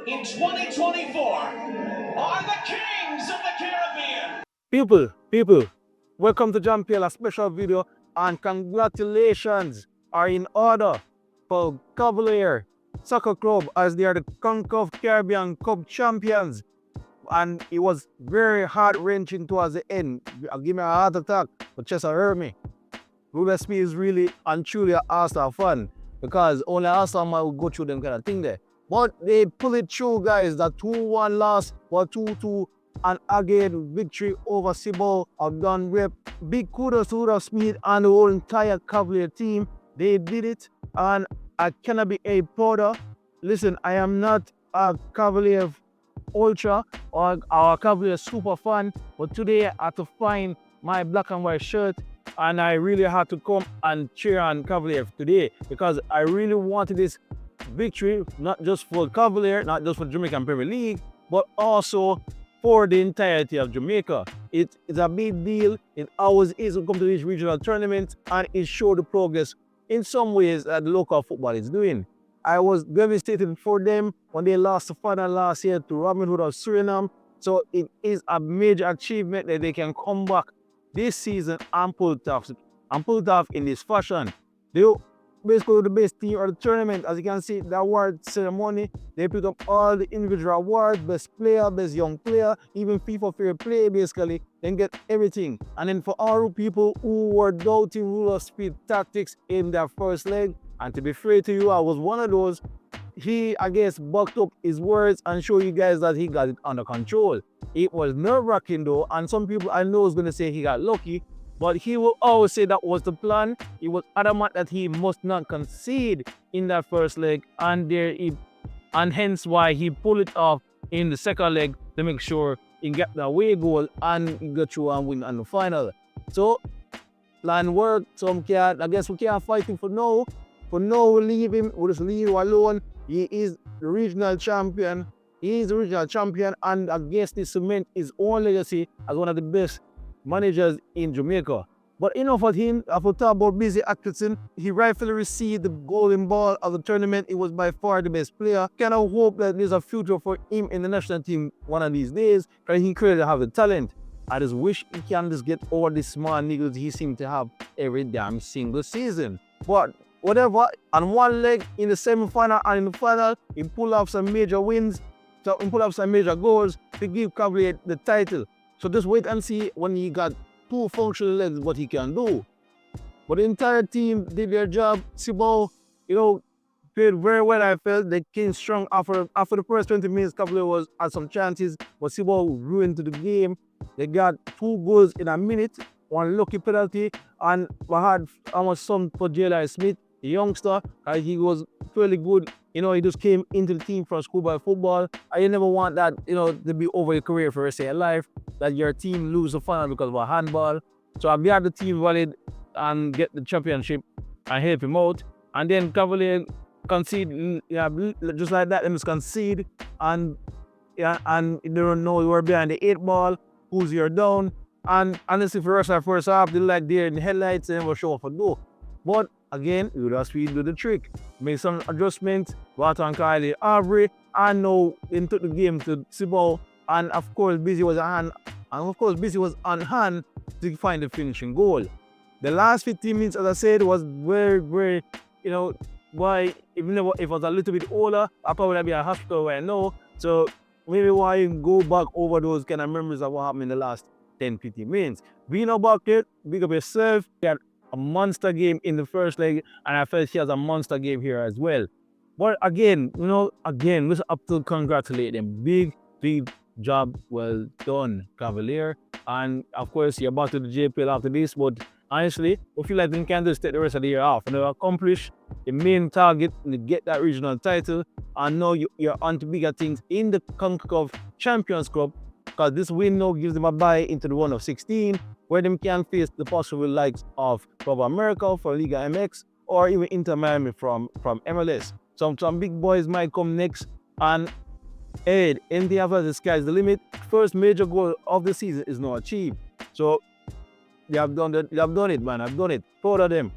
in 2024 are the Kings of the Caribbean. People, welcome to John Peel, a special video, and congratulations are in order for Cavalier Soccer Club as they are the Concacaf Caribbean Cup champions. And it was very heart-wrenching towards the end. Give me a heart attack, but just hurt me. Ruben Smith is really and truly an Arsenal fan because only Arsenal man will go through them kind of thing there. But they pull it through, guys. That 2-1 loss or 2-2 and again victory over Cibao have done rep. Big kudos to Ruben Smith and the whole entire Cavalier team. They did it, and I cannot be a prouder. Listen, I am not a Cavalier ultra or a Cavalier super fan, but today I had to find my black and white shirt, and I really had to come and cheer on Cavalier today because I really wanted this victory, not just for Cavalier, not just for Jamaican Premier League, but also for the entirety of Jamaica. It's a big deal. It always is to come to these regional tournaments, and it showed the progress in some ways that the local football is doing. I was devastated for them when they lost the final last year to Robin Hood of Suriname. So it is a major achievement that they can come back this season and pull it off in this fashion. They basically the best team of the tournament. As you can see, the award ceremony, they pick up all the individual awards, best player, best young player, even FIFA Fair Play, basically, then get everything. And then for all people who were doubting Ruler Speed tactics in their first leg, and to be fair to you, I was one of those. He, I guess, bucked up his words and showed you guys that he got it under control. It was nerve-wracking though, and some people I know is going to say he got lucky, but he will always say that was the plan. He was adamant that he must not concede in that first leg, and hence why he pulled it off in the second leg to make sure he got the away goal and go through and win on the final. So, plan worked. I guess we can't fight him for now. For now, we'll leave him. We'll just leave him alone. He is the regional champion. He is the regional champion, and I guess this cement his own legacy as one of the best managers in Jamaica. But enough of him. After talk about Busy Atkinson, he rightfully received the golden ball of the tournament. He was by far the best player. Kind of hope that there's a future for him in the national team one of these days, because he clearly have the talent. I just wish he can just get all the small niggles he seems to have every damn single season. But whatever, on one leg in the semi-final and in the final, he pulled off some major wins, so he pulled off some major goals to give Cavalier the title. So just wait and see when he got two functional legs what he can do. But the entire team did their job. Cibao, played very well. I felt they came strong after the first 20 minutes. Cavalier had some chances, but Cibao ruined the game. They got 2 goals in a minute, 1 lucky penalty, and we had almost some for J.L. Smith, the youngster. He was fairly good. He just came into the team from schoolboy football. You never want that, to be over your career for the rest of your life, that your team lose the final because of a handball. So I'm glad the team valid and get the championship and help him out. And then Cavalier concede, just like that, they just concede, and you don't know you were behind the 8 ball, who's you're down. And honestly, for us, our first half, they like there in the headlights, they never show up for goal. But again, Ruder Speed do the trick. Make some adjustments, Water and Kylie Avery, and now they took the game to Cibao. And of course, Busy was on hand to find the finishing goal. The last 15 minutes, as I said, was very, very, why if it was a little bit older, I probably would be at hospital right now. So maybe why you go back over those kind of memories of what happened in the last 10-15 minutes. Being about it, big up yourself. You had a monster game in the first leg, and I felt she has a monster game here as well. But again, we have to congratulate them. Big job well done, Cavalier. And of course, you're about to the JPL after this, but honestly, I feel like they can just take the rest of the year off and accomplish the main target to get that regional title. And now you're on to bigger things in the Concacaf Champions Cup, because this win now gives them a bye into the round of 16, where they can face the possible likes of Copa America for Liga MX, or even Inter Miami from MLS. Some big boys might come next, and anything after the sky's the limit. First major goal of the season is now achieved. So they have done it, man. I've done it. Proud of them.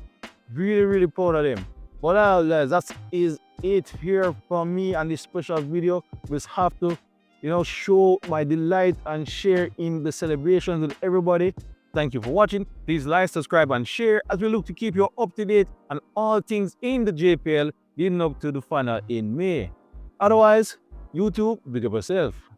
Really, really proud of them. But that is it here from me on this special video. We just have to, show my delight and share in the celebrations with everybody. Thank you for watching. Please like, subscribe, and share as we look to keep you up to date on all things in the JPL leading up to the final in May. Otherwise, YouTube, big up yourself.